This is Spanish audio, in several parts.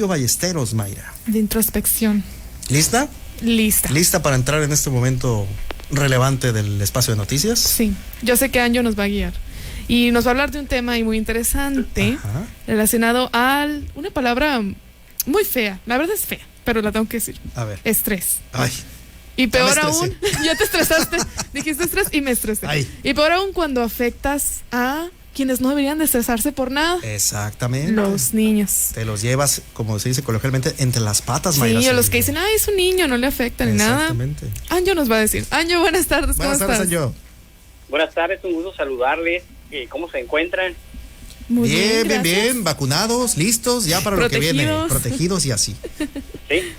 Ballesteros, Mayra. De introspección. ¿Lista? Lista. ¿Lista para entrar en este momento relevante del espacio de noticias? Sí, yo sé que Anjo nos va a guiar. Y nos va a hablar de un tema muy interesante. Ajá. Relacionado a una palabra muy fea. La verdad es fea, pero la tengo que decir. A ver. Estrés. Ay. Y peor Ya me aún, ya te estresaste. Dijiste estrés y me estresé. Ay. Y peor aún cuando afectas a quienes no deberían de estresarse por nada. Exactamente. Los niños. Te los llevas, como se dice coloquialmente, entre las patas, Sí, Mayra. o los que dicen, ay, es un niño, no le afecta ni nada. Exactamente. Anjo nos va a decir. Anjo, buenas tardes, ¿cómo Buenas tardes, estás? Anjo. Buenas tardes, un gusto saludarles. ¿Cómo se encuentran? Muy Bien, gracias. bien, vacunados, listos, ya para lo que viene, protegidos y así. Sí.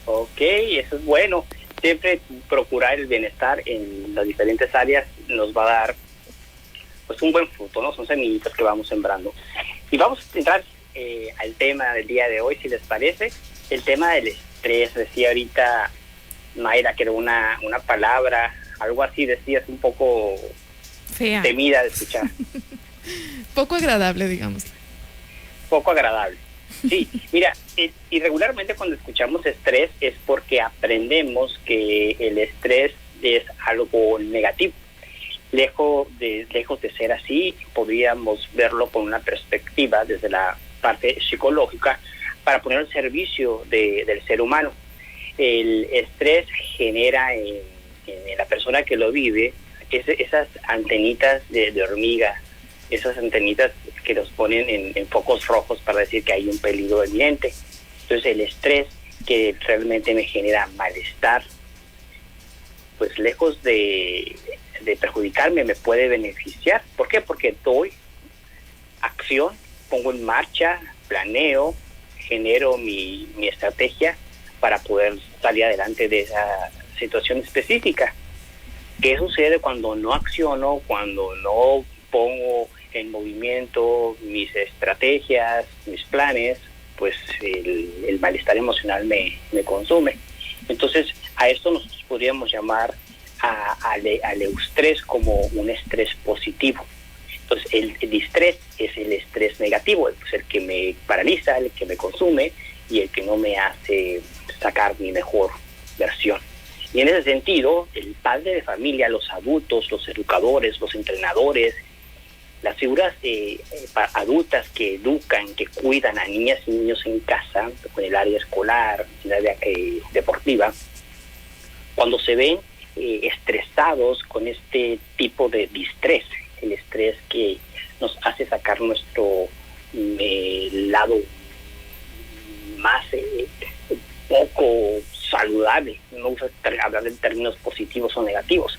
Ok, eso es bueno. Siempre procurar el bienestar en las diferentes áreas nos va a dar pues un buen fruto, ¿no? Son semillitas que vamos sembrando. Y vamos a entrar al tema del día de hoy, si les parece. El tema del estrés. Decía ahorita Mayra que era una palabra, algo así decías, un poco Fea. temida de escuchar. Poco agradable, digamos. Poco agradable. Sí, mira, y regularmente cuando escuchamos estrés es porque aprendemos que el estrés es algo negativo. Lejos de ser así, podríamos verlo con una perspectiva desde la parte psicológica para poner al servicio del ser humano. El estrés genera en la persona que lo vive esas antenitas de hormiga, esas antenitas que nos ponen en focos rojos para decir que hay un peligro evidente. Entonces el estrés que realmente me genera malestar, pues lejos de perjudicarme, me puede beneficiar. ¿Por qué? Porque doy acción, pongo en marcha, planeo, genero mi estrategia para poder salir adelante de esa situación específica. ¿Qué sucede cuando no acciono, cuando no pongo en movimiento mis estrategias, mis planes? Pues el malestar emocional me consume. Entonces a esto nosotros podríamos llamar al eustrés como un estrés positivo. Entonces el distrés es el estrés negativo, pues el que me paraliza, el que me consume y el que no me hace sacar mi mejor versión. Y en ese sentido, el padre de familia, los adultos, los educadores, los entrenadores, las figuras adultas que educan, que cuidan a niñas y niños en casa, en el área escolar, en el área deportiva, cuando se ven estresados con este tipo de distrés, el estrés que nos hace sacar nuestro lado más poco saludable, no uso hablar en términos positivos o negativos,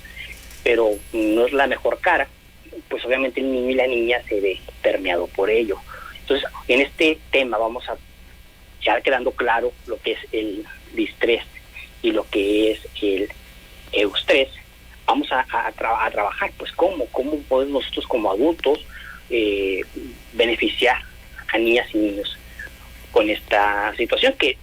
pero no es la mejor cara, pues obviamente el niño y la niña se ve permeado por ello. Entonces, en este tema vamos a ya quedando claro lo que es el distrés y lo que es el eustrés. Vamos a trabajar, pues cómo podemos nosotros como adultos beneficiar a niñas y niños con esta situación que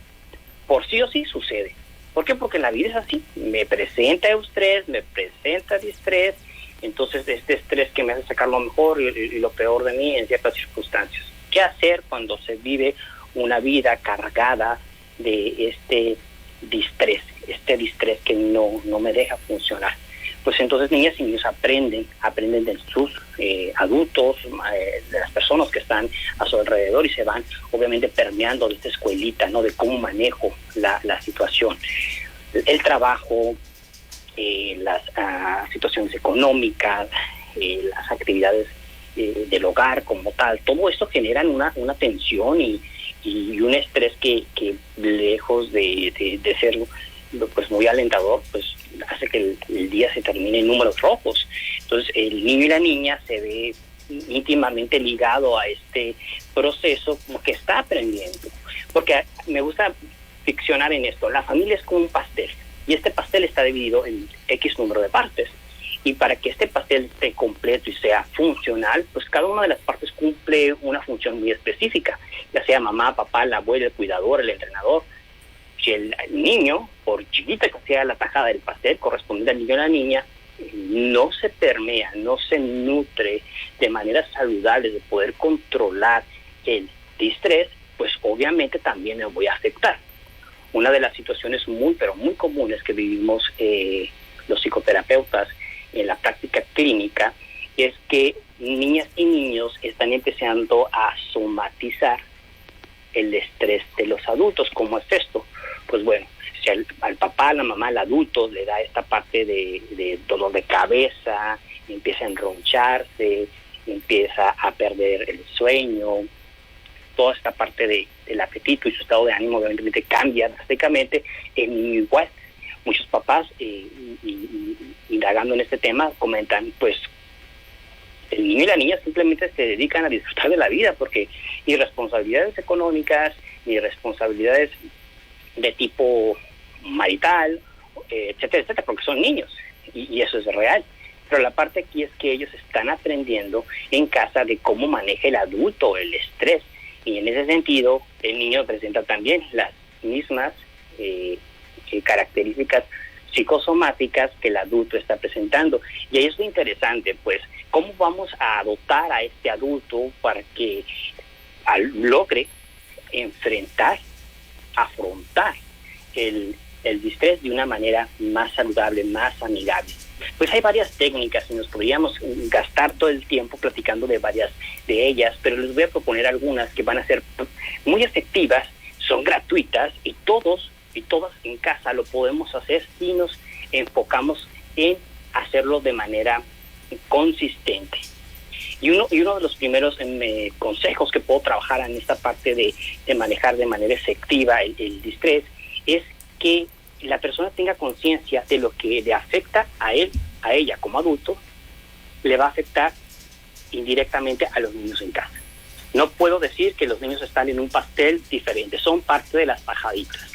por sí o sí sucede. ¿Por qué? Porque la vida es así, me presenta eustrés, me presenta distrés, entonces este estrés que me hace sacar lo mejor y lo peor de mí en ciertas circunstancias. ¿Qué hacer cuando se vive una vida cargada de este distrés que no me deja funcionar? Pues entonces niñas y niños aprenden de sus adultos, de las personas que están a su alrededor y se van obviamente permeando de esta escuelita, ¿no? De cómo manejo la situación, el trabajo, las situaciones económicas, las actividades del hogar como tal. Todo esto generan una tensión y un estrés que lejos de ser pues muy alentador, pues hace que el día se termine en números rojos. Entonces el niño y la niña se ve íntimamente ligado a este proceso que está aprendiendo, porque me gusta ficcionar en esto. La familia es como un pastel y este pastel está dividido en X número de partes, y para que este pastel esté completo y sea funcional, pues cada una de las partes cumple una función muy específica, ya sea mamá, papá, la abuela, el cuidador, el entrenador. Si el niño, por chiquita que sea la tajada del pastel, corresponde al niño o la niña, no se permea, no se nutre de manera saludable de poder controlar el distrés, pues obviamente también me voy a afectar. Una de las situaciones muy, pero muy comunes que vivimos los psicoterapeutas en la práctica clínica es que niñas y niños están empezando a somatizar el estrés de los adultos. ¿Cómo es esto? Pues bueno, si al papá, a la mamá, al adulto le da esta parte de dolor de cabeza, empieza a enroncharse, empieza a perder el sueño, toda esta parte del apetito y su estado de ánimo obviamente cambia drásticamente. El niño igual. Muchos papás, indagando en este tema, comentan, pues, el niño y la niña simplemente se dedican a disfrutar de la vida, porque ni responsabilidades económicas, ni responsabilidades de tipo marital, etcétera, etcétera, porque son niños, y eso es real. Pero la parte aquí es que ellos están aprendiendo en casa de cómo maneja el adulto el estrés, y en ese sentido el niño presenta también las mismas características psicosomáticas que el adulto está presentando. Y ahí es lo interesante, pues, cómo vamos a dotar a este adulto para que logre enfrentar, afrontar el distrés de una manera más saludable, más amigable. Pues hay varias técnicas y nos podríamos gastar todo el tiempo platicando de varias de ellas, pero les voy a proponer algunas que van a ser muy efectivas, son gratuitas, y todos y todas en casa lo podemos hacer si nos enfocamos en hacerlo de manera consistente. Y uno de los primeros consejos que puedo trabajar en esta parte de manejar de manera efectiva el distrés es que la persona tenga conciencia de lo que le afecta a él, a ella como adulto, le va a afectar indirectamente a los niños en casa. No puedo decir que los niños están en un pastel diferente, son parte de las tajaditas.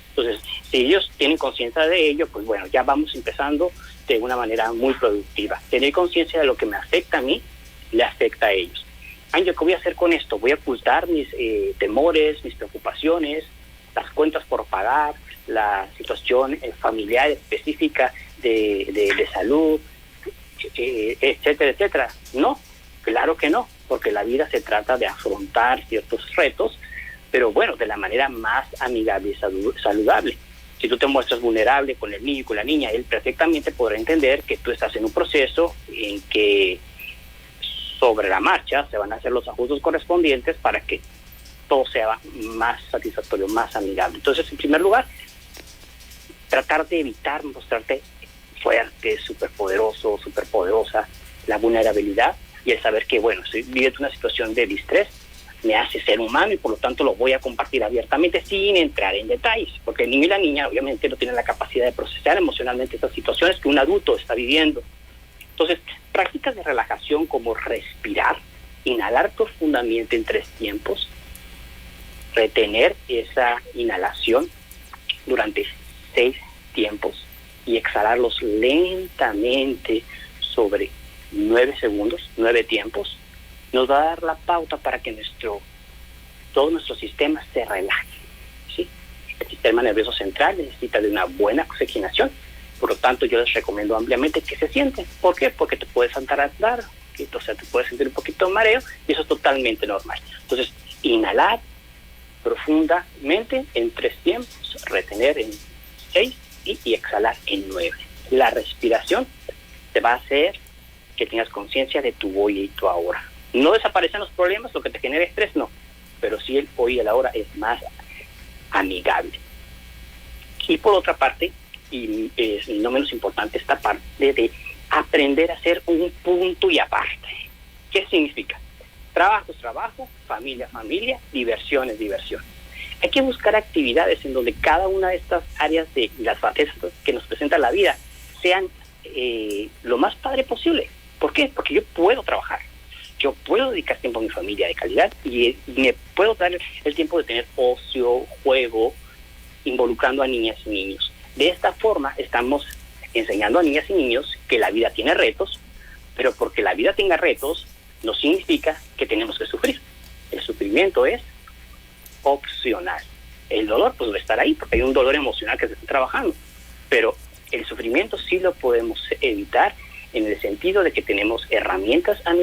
Entonces, si ellos tienen conciencia de ello, pues bueno, ya vamos empezando de una manera muy productiva. Tener conciencia de lo que me afecta a mí, le afecta a ellos. Ángel, ¿qué voy a hacer con esto? Voy a ocultar mis temores, mis preocupaciones, las cuentas por pagar, la situación familiar específica de salud, etcétera, etcétera. No, claro que no, porque la vida se trata de afrontar ciertos retos, pero bueno, de la manera más amigable y saludable. Si tú te muestras vulnerable con el niño y con la niña, él perfectamente podrá entender que tú estás en un proceso en que sobre la marcha se van a hacer los ajustes correspondientes para que todo sea más satisfactorio, más amigable. Entonces, en primer lugar, tratar de evitar mostrarte fuerte, superpoderoso, superpoderosa, la vulnerabilidad y el saber que, bueno, estoy viviendo una situación de distrés, me hace ser humano y por lo tanto lo voy a compartir abiertamente sin entrar en detalles, porque el niño y la niña obviamente no tienen la capacidad de procesar emocionalmente estas situaciones que un adulto está viviendo. Entonces, prácticas de relajación como respirar, inhalar profundamente en 3 tiempos, retener esa inhalación durante 6 tiempos y exhalarlos lentamente sobre 9 segundos, 9 tiempos, nos va a dar la pauta para que todo nuestro sistema se relaje, ¿sí? El sistema nervioso central necesita de una buena oxigenación, por lo tanto yo les recomiendo ampliamente que se sienten. ¿Por qué? Porque te puedes andar, o sea, te puedes sentir un poquito de mareo y eso es totalmente normal. Entonces, inhalar profundamente en 3 tiempos, retener en 6 y exhalar en 9. La respiración te va a hacer que tengas conciencia de tu hoy y tu ahora. No desaparecen los problemas, lo que te genera estrés, no, pero sí el hoy y el ahora es más amigable. Y por otra parte, y es no menos importante, esta parte de aprender a hacer un punto y aparte. ¿Qué significa? Trabajo es trabajo, familia es familia, diversión es diversión. Hay que buscar actividades en donde cada una de estas áreas de las facetas que nos presenta la vida sean lo más padre posible. ¿Por qué? Porque yo puedo trabajar, yo puedo dedicar tiempo a mi familia de calidad y me puedo dar el tiempo de tener ocio, juego, involucrando a niñas y niños. De esta forma estamos enseñando a niñas y niños que la vida tiene retos, pero porque la vida tenga retos no significa que tenemos que sufrir. El sufrimiento es opcional. El dolor pues va a estar ahí porque hay un dolor emocional que se está trabajando, pero el sufrimiento sí lo podemos evitar en el sentido de que tenemos herramientas en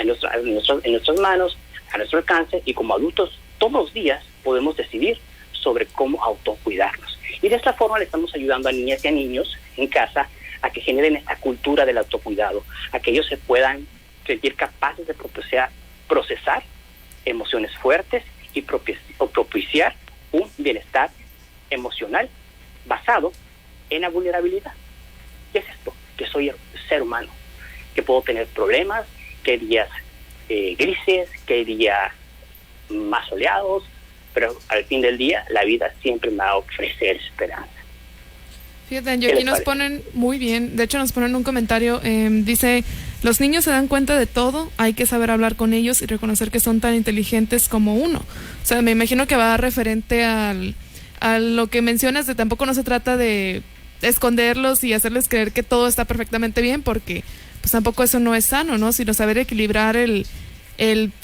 nuestras manos, a nuestro alcance, y como adultos todos los días podemos decidir sobre cómo autocuidarnos. Y de esta forma le estamos ayudando a niñas y a niños en casa a que generen esta cultura del autocuidado, a que ellos se puedan sentir capaces de procesar emociones fuertes y propiciar un bienestar emocional basado en la vulnerabilidad. ¿Qué es esto? Que soy ser humano, que puedo tener problemas, que hay días grises, que hay días más soleados, pero al fin del día la vida siempre me va a ofrecer esperanza. Fíjate, Anjo, aquí nos ponen muy bien, de hecho nos ponen un comentario, dice, los niños se dan cuenta de todo, hay que saber hablar con ellos y reconocer que son tan inteligentes como uno. O sea, me imagino que va referente a lo que mencionas, de tampoco no se trata de esconderlos y hacerles creer que todo está perfectamente bien, porque pues tampoco eso no es sano, ¿no? Sino saber equilibrar el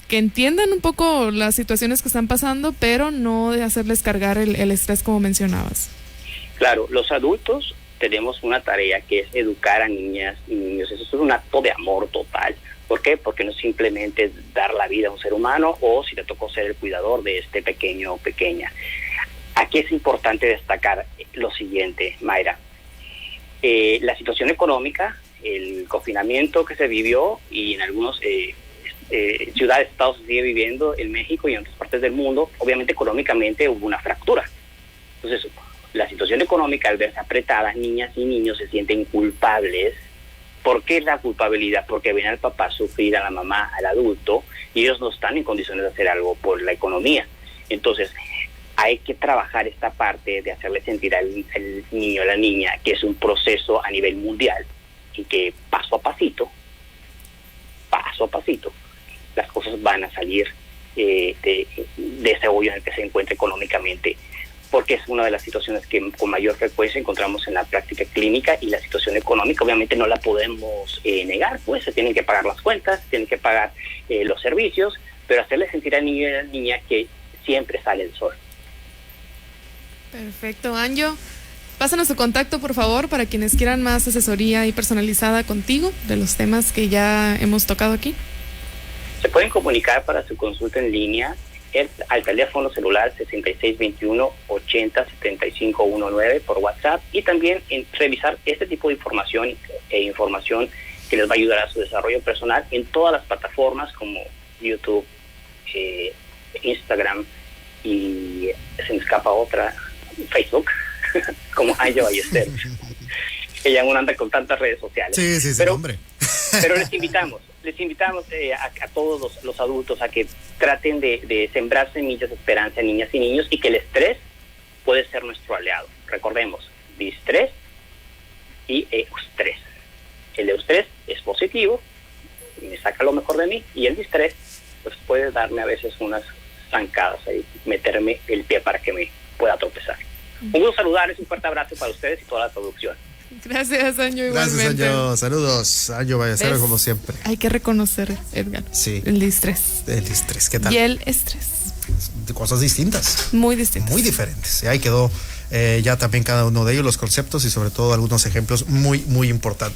que entiendan un poco las situaciones que están pasando, pero no de hacerles cargar el estrés como mencionabas. Claro, los adultos tenemos una tarea que es educar a niñas y niños. Eso es un acto de amor total. ¿Por qué? Porque no es simplemente dar la vida a un ser humano o si te tocó ser el cuidador de este pequeño o pequeña. Aquí es importante destacar lo siguiente, Mayra. La situación económica, el confinamiento que se vivió y en algunas ciudades, estados se sigue viviendo en México y en otras partes del mundo, obviamente económicamente hubo una fractura. Entonces, la situación económica, al verse apretada, niñas y niños se sienten culpables. ¿Por qué la culpabilidad? Porque ven al papá sufrir, a la mamá, al adulto, y ellos no están en condiciones de hacer algo por la economía. Entonces, hay que trabajar esta parte de hacerle sentir al niño, a la niña, que es un proceso a nivel mundial y que paso a pasito, las cosas van a salir de ese hoyo en el que se encuentra económicamente, porque es una de las situaciones que con mayor frecuencia encontramos en la práctica clínica, y la situación económica obviamente no la podemos negar, pues se tienen que pagar las cuentas, se tienen que pagar los servicios, pero hacerle sentir al niño y a la niña que siempre sale el sol. Perfecto, Anjo. Pásanos tu contacto, por favor, para quienes quieran más asesoría y personalizada contigo de los temas que ya hemos tocado aquí. Se pueden comunicar para su consulta en línea al teléfono celular 6621-807519 por WhatsApp, y también revisar este tipo de información información que les va a ayudar a su desarrollo personal en todas las plataformas como YouTube, Instagram y se me escapa otra, Facebook, como Anjo Ballester. Ella aún anda con tantas redes sociales. Sí, pero, hombre. Pero les invitamos a todos los adultos a que traten de sembrar semillas de esperanza en niñas y niños, y que el estrés puede ser nuestro aliado. Recordemos, distrés y eustrés. El eustrés es positivo, me saca lo mejor de mí, y el distrés pues puede darme a veces unas zancadas ahí, meterme el pie para que me pueda tropezar. Un gusto saludarles, un fuerte abrazo para ustedes y toda la producción. Gracias, Anjo, igualmente. Gracias, Anjo. Saludos, Anjo Ballester, como siempre. Hay que reconocer, Edgar, sí, el distrés. El distrés, ¿qué tal? Y el estrés. De cosas distintas. Muy distintas. Muy diferentes. Y ahí quedó ya también cada uno de ellos, los conceptos y sobre todo algunos ejemplos muy, muy importantes.